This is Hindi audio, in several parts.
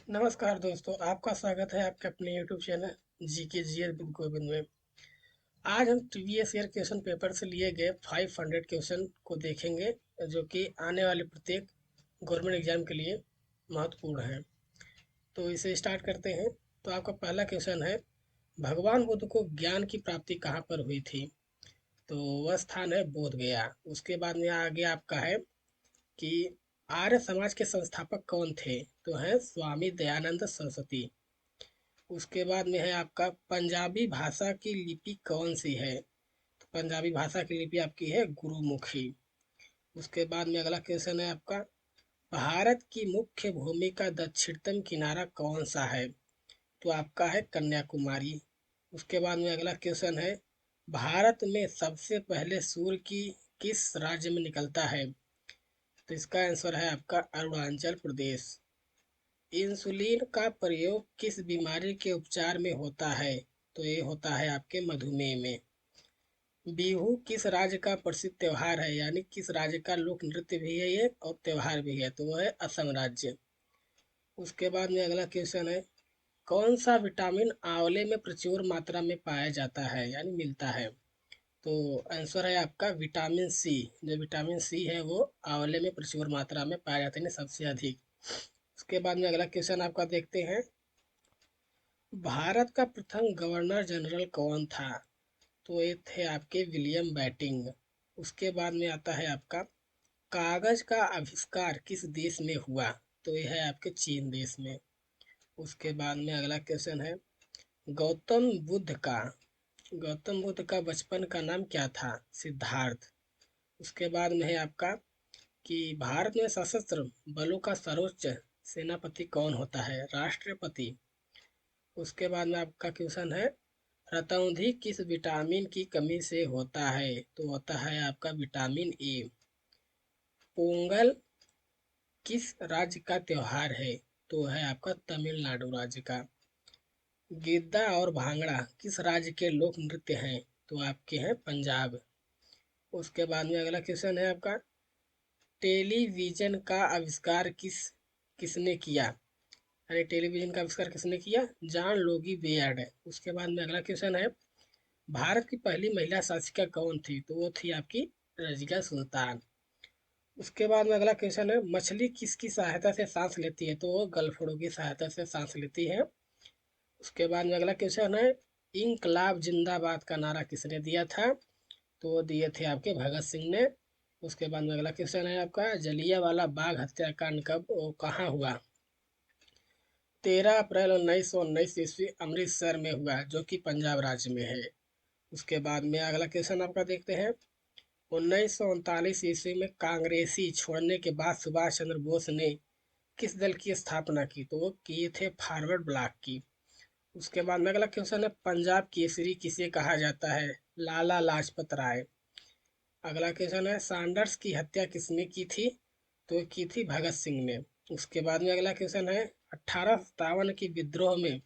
नमस्कार दोस्तों, आपका स्वागत है आपके अपने YouTube channel GK GS with Govind में। आज हम प्रीवियस ईयर क्वेश्चन पेपर से लिए गए 500 क्वेश्चन को देखेंगे, जो कि आने वाले प्रत्येक गवर्नमेंट एग्जाम के लिए महत्वपूर्ण है। तो इसे स्टार्ट करते हैं। तो आपका पहला क्वेश्चन है, भगवान बुद्ध को ज्ञान की प्राप्ति कहाँ पर हुई थी? तो वह स्थान है बोध गया। उसके बाद में आगे आपका है कि आर्य समाज के संस्थापक कौन थे? तो है स्वामी दयानंद सरस्वती। उसके बाद में है आपका पंजाबी भाषा की लिपि कौन सी है? तो पंजाबी भाषा की लिपि आपकी है गुरुमुखी। उसके बाद में अगला क्वेश्चन है आपका, भारत की मुख्य भूमि का दक्षिणतम किनारा कौन सा है? तो आपका है कन्याकुमारी। उसके बाद में अगला क्वेश्चन है, भारत में सबसे पहले सूर्य की किस राज्य में निकलता है? तो इसका आंसर है आपका अरुणाचल प्रदेश। इंसुलिन का प्रयोग किस बीमारी के उपचार में होता है? तो ये होता है आपके मधुमेह में। बिहू किस राज्य का प्रसिद्ध त्योहार है, यानी किस राज्य का लोक नृत्य भी है ये और त्योहार भी है? तो वो है असम राज्य। उसके बाद में अगला क्वेश्चन है, कौन सा विटामिन आंवले में प्रचुर मात्रा में पाया जाता है यानी मिलता है? तो आंसर है आपका विटामिन सी। जो विटामिन सी है वो आंवले में प्रचुर मात्रा में पाया जाता है, यानी सबसे अधिक। उसके बाद में अगला क्वेश्चन आपका देखते हैं, भारत का प्रथम गवर्नर जनरल कौन था? तो ये थे आपके विलियम बैटिंग। उसके बाद में आता है आपका, कागज का आविष्कार किस देश में हुआ? तो ये है आपके चीन देश में। उसके बाद में अगला क्वेश्चन है, गौतम बुद्ध का गौतम बुद्ध का बचपन का नाम क्या था? सिद्धार्थ। उसके बाद में है आपका कि भारत में सशस्त्र बलों का सर्वोच्च सेनापति कौन होता है? राष्ट्रपति। उसके बाद में आपका क्वेश्चन है, रतौंधी किस विटामिन की कमी से होता है? तो होता है आपका विटामिन ए। पोंगल किस राज्य का त्योहार है? तो है आपका तमिलनाडु राज्य का। गिद्दा और भांगड़ा किस राज्य के लोक नृत्य हैं? तो आपके हैं पंजाब। उसके बाद में अगला क्वेश्चन है आपका, टेलीविजन का आविष्कार किसने किया? यानी टेलीविजन का आविष्कार किसने किया? जॉन लोगी बेयर्ड है। उसके बाद में अगला क्वेश्चन है, भारत की पहली महिला शासिका कौन थी? तो वो थी आपकी रजिया सुल्तान। उसके बाद में अगला क्वेश्चन है, मछली किसकी सहायता से सांस लेती है? तो वो गलफड़ों की सहायता से सांस लेती है। उसके बाद में अगला क्वेश्चन है, इंकलाब जिंदाबाद का नारा किसने दिया था? तो वो दिए थे आपके भगत सिंह ने। उसके बाद में अगला क्वेश्चन है आपका, जलियांवाला बाग हत्याकांड कब और कहाँ हुआ? 13 अप्रैल 1919 ईस्वी अमृतसर में हुआ, जो कि पंजाब राज्य में है। उसके बाद में अगला क्वेश्चन आपका देखते हैं, 1939 ईस्वी में कांग्रेसी छोड़ने के बाद सुभाष चंद्र बोस ने किस दल की स्थापना की? तो वो किए थे फॉरवर्ड ब्लॉक की। उसके बाद में अगला क्वेश्चन है, पंजाब केसरी किसे कहा जाता है? लाला लाजपत राय। अगला क्वेश्चन है, सैंडर्स की हत्या किसने की थी? तो की थी भगत सिंह ने। उसके बाद में अगला क्वेश्चन है, 1857 की विद्रोह में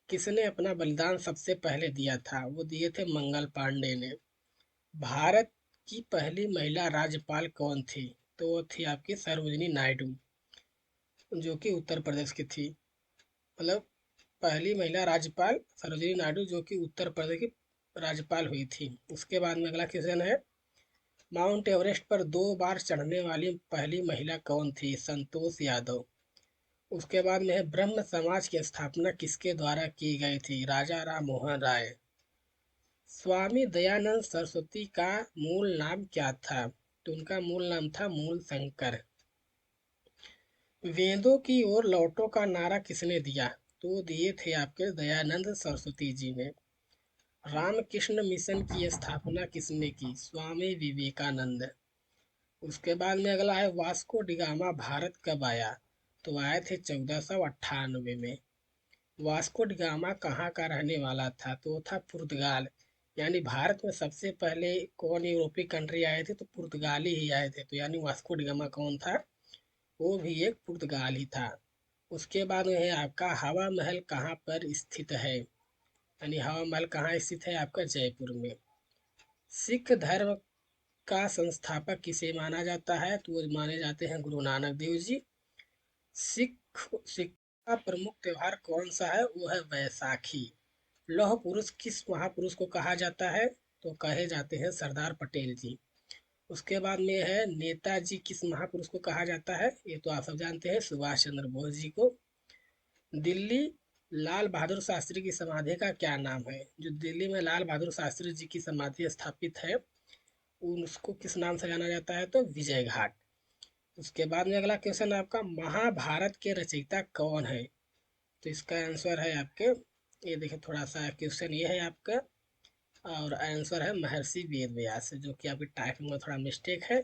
किसने अपना बलिदान सबसे पहले दिया था? वो दिए थे मंगल पांडे ने। भारत की पहली महिला राज्यपाल कौन थी? तो वो थी आपकी सरोजिनी नायडू, जो कि उत्तर प्रदेश की थी। मतलब पहली महिला राज्यपाल सरोजिनी नायडू, जो कि उत्तर प्रदेश की राज्यपाल हुई थी। उसके बाद में अगला क्वेश्चन है, माउंट एवरेस्ट पर 2 बार चढ़ने वाली पहली महिला कौन थी? संतोष यादव। उसके बाद में है, ब्रह्म समाज की स्थापना किसके द्वारा की गई थी? राजा राम मोहन राय। स्वामी दयानंद सरस्वती का मूल नाम क्या था? तो उनका मूल नाम था मूल शंकर। वेदों की ओर लौटो का नारा किसने दिया? तो दिए थे आपके दयानंद सरस्वती जी ने। रामकृष्ण मिशन की स्थापना किसने की? स्वामी विवेकानंद। उसके बाद में अगला है, वास्को डिगामा भारत कब आया? तो आए थे 1498 में। वास्को डिगामा कहाँ का रहने वाला था? तो वो था पुर्तगाल। यानी भारत में सबसे पहले कौन यूरोपीय कंट्री आए थे? तो पुर्तगाली ही आए थे। तो यानी वास्को डिगामा कौन था? वो भी एक पुर्तगाल ही था। उसके बाद में है आपका, हवा महल कहाँ पर स्थित है? यानी हवा महल कहाँ स्थित है? आपका जयपुर में। सिख धर्म का संस्थापक किसे माना जाता है? तो वो माने जाते हैं गुरु नानक देव जी। सिख सिख का प्रमुख त्योहार कौन सा है? वो है बैसाखी। लौह पुरुष किस महापुरुष को कहा जाता है? तो कहे जाते हैं सरदार पटेल जी। उसके बाद में है नेताजी किस महापुरुष को कहा जाता है? ये तो आप सब जानते हैं, सुभाष चंद्र बोस जी को। दिल्ली लाल बहादुर शास्त्री की समाधि का क्या नाम है? जो दिल्ली में लाल बहादुर शास्त्री जी की समाधि स्थापित है, उसको किस नाम से जाना जाता है? तो विजय घाट। उसके बाद में अगला क्वेश्चन है आपका, महाभारत के रचयिता कौन है? तो इसका आंसर है आपके, ये देखिए थोड़ा सा क्वेश्चन ये है आपका, और आंसर है महर्षि वेद व्यास, जो कि आपकी टाइपिंग में थोड़ा मिस्टेक है।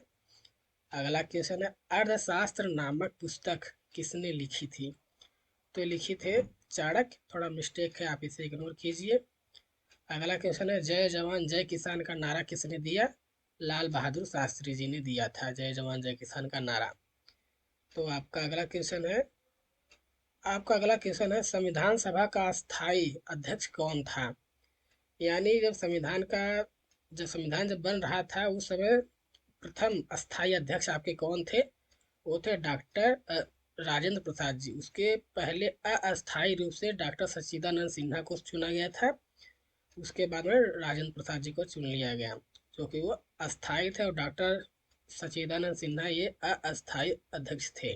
अगला क्वेश्चन है, अर्थशास्त्र नामक पुस्तक किसने लिखी थी? तो लिखी थे चाणक्य, थोड़ा मिस्टेक है, आप इसे इग्नोर कीजिए। अगला क्वेश्चन है, जय जवान जय किसान का नारा किसने दिया? लाल बहादुर शास्त्री जी ने दिया था जय जवान जय किसान का नारा। तो आपका अगला क्वेश्चन है, संविधान सभा का अस्थाई अध्यक्ष कौन था? यानी जब संविधान जब बन रहा था उस समय प्रथम अस्थाई अध्यक्ष आपके कौन थे? वो थे डॉक्टर राजेंद्र प्रसाद जी। उसके पहले अस्थायी रूप से डॉक्टर सच्चिदानंद सिन्हा को चुना गया था। उसके बाद में राजेंद्र प्रसाद जी को चुन लिया गया, क्योंकि वो अस्थायी थे, और डॉक्टर सच्चिदानंद सिन्हा ये अस्थायी अध्यक्ष थे।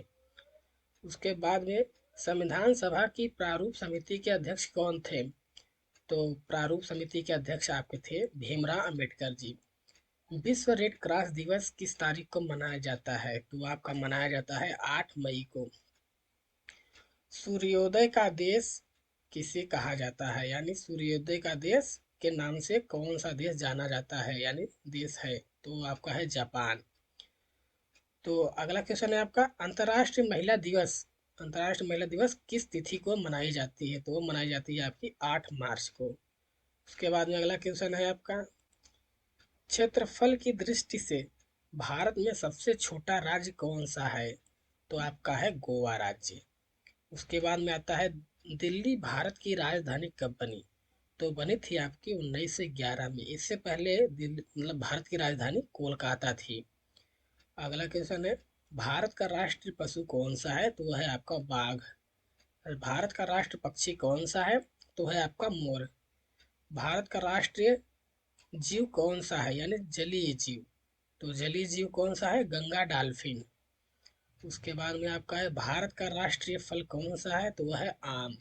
उसके बाद में संविधान सभा की प्रारूप समिति के अध्यक्ष कौन थे? तो प्रारूप समिति के अध्यक्ष आपके थे भीमराव अंबेडकर जी। विश्व रेड क्रॉस दिवस किस तारीख को मनाया जाता है? तो आपका मनाया जाता है 8 मई को। सूर्योदय का देश किसे कहा जाता है? यानी सूर्योदय का देश के नाम से कौन सा देश जाना जाता है, यानी देश है? तो आपका है जापान। तो अगला क्वेश्चन है आपका, अंतर्राष्ट्रीय महिला दिवस किस तिथि को मनाई जाती है? तो वो मनाई जाती है आपकी 8 मार्च को। उसके बाद में अगला क्वेश्चन है आपका, क्षेत्रफल की दृष्टि से भारत में सबसे छोटा राज्य कौन सा है? तो आपका है गोवा राज्य। उसके बाद में आता है, दिल्ली भारत की राजधानी कब बनी? तो बनी थी आपकी 1911 में। इससे पहले दिल्ली मतलब भारत की राजधानी कोलकाता थी। अगला क्वेश्चन है, भारत का राष्ट्रीय पशु कौन सा है? तो वह है आपका बाघ। और भारत का राष्ट्र पक्षी कौन सा है? तो है आपका मोर। भारत का राष्ट्रीय जीव कौन सा है, यानी जलीय जीव? तो जलीय जीव कौन सा है? गंगा डॉल्फिन। उसके बाद में आपका है, भारत का राष्ट्रीय फल कौन सा है? तो वह है आम।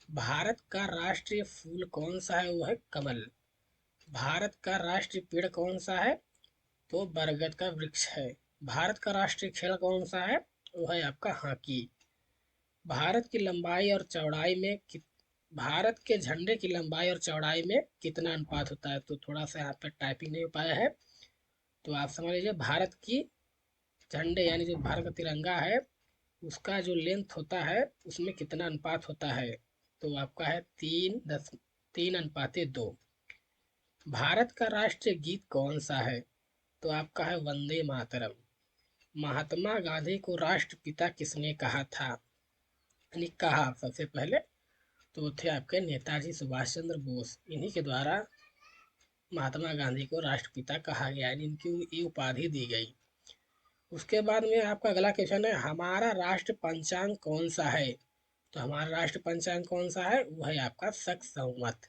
भारत का राष्ट्रीय फूल कौन सा है? वो है कमल। भारत का राष्ट्रीय पेड़ कौन सा है? तो बरगद का वृक्ष है। भारत का राष्ट्रीय खेल कौन सा है? वो है आपका हॉकी। भारत की लंबाई और चौड़ाई में भारत के झंडे की लंबाई और चौड़ाई में कितना अनुपात होता है? तो थोड़ा सा यहाँ पे टाइपिंग नहीं हो पाया है, तो आप समझ लीजिए, भारत की झंडे यानी जो भारत का तिरंगा है उसका जो लेंथ होता है उसमें कितना अनुपात होता है? तो आपका है 3:2। भारत का राष्ट्रीय गीत कौन सा है? तो आपका है वंदे मातरम। महात्मा गांधी को राष्ट्रपिता किसने कहा था, यानी कहा सबसे पहले? तो वो थे आपके नेताजी सुभाष चंद्र बोस। इन्हीं के द्वारा महात्मा गांधी को राष्ट्रपिता कहा गया, यानी इनकी ये उपाधि दी गई। उसके बाद में आपका अगला क्वेश्चन है, हमारा राष्ट्र पंचांग कौन सा है? तो हमारा राष्ट्र पंचांग कौन सा है? वो है आपका शक संवत।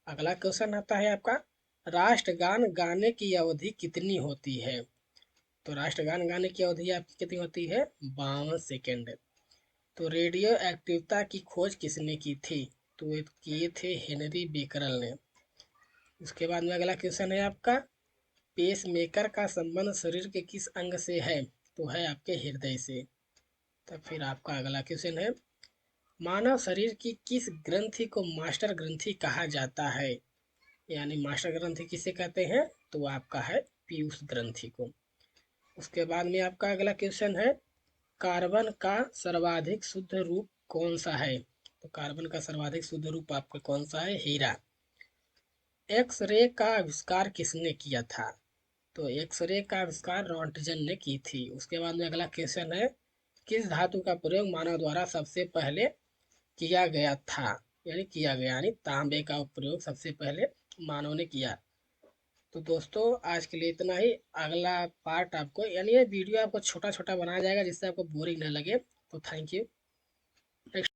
अगला क्वेश्चन आता है आपका, राष्ट्रगान गाने की अवधि कितनी होती है? तो राष्ट्रगान गाने की अवधि आपकी कितनी होती है? 52 सेकेंड। तो रेडियो एक्टिवता की खोज किसने की थी? तो ये किए थे हेनरी बेकरल ने। उसके बाद में अगला क्वेश्चन है आपका, पेस मेकर का संबंध शरीर के किस अंग से है? तो है आपके हृदय से। तब फिर आपका अगला क्वेश्चन है, मानव शरीर की किस ग्रंथि को मास्टर ग्रंथि कहा जाता है? यानी मास्टर ग्रंथि किसे कहते हैं? तो आपका है पीयूष ग्रंथि को। उसके बाद में आपका अगला क्वेश्चन है, कार्बन का सर्वाधिक शुद्ध रूप कौन सा है? तो कार्बन का सर्वाधिक शुद्ध रूप आपका कौन सा है? हीरा। एक्स-रे का आविष्कार किसने किया था? तो एक्स-रे का आविष्कार रॉन्टजन ने की थी। उसके बाद में अगला क्वेश्चन है, किस धातु का प्रयोग मानव द्वारा सबसे पहले किया गया था? यानी तांबे का प्रयोग सबसे पहले मानव ने किया। तो दोस्तों आज के लिए इतना ही। अगला पार्ट आपको, यानी ये वीडियो आपको छोटा छोटा बनाया जाएगा जिससे आपको बोरिंग ना लगे। तो थैंक यू। नेक्स्ट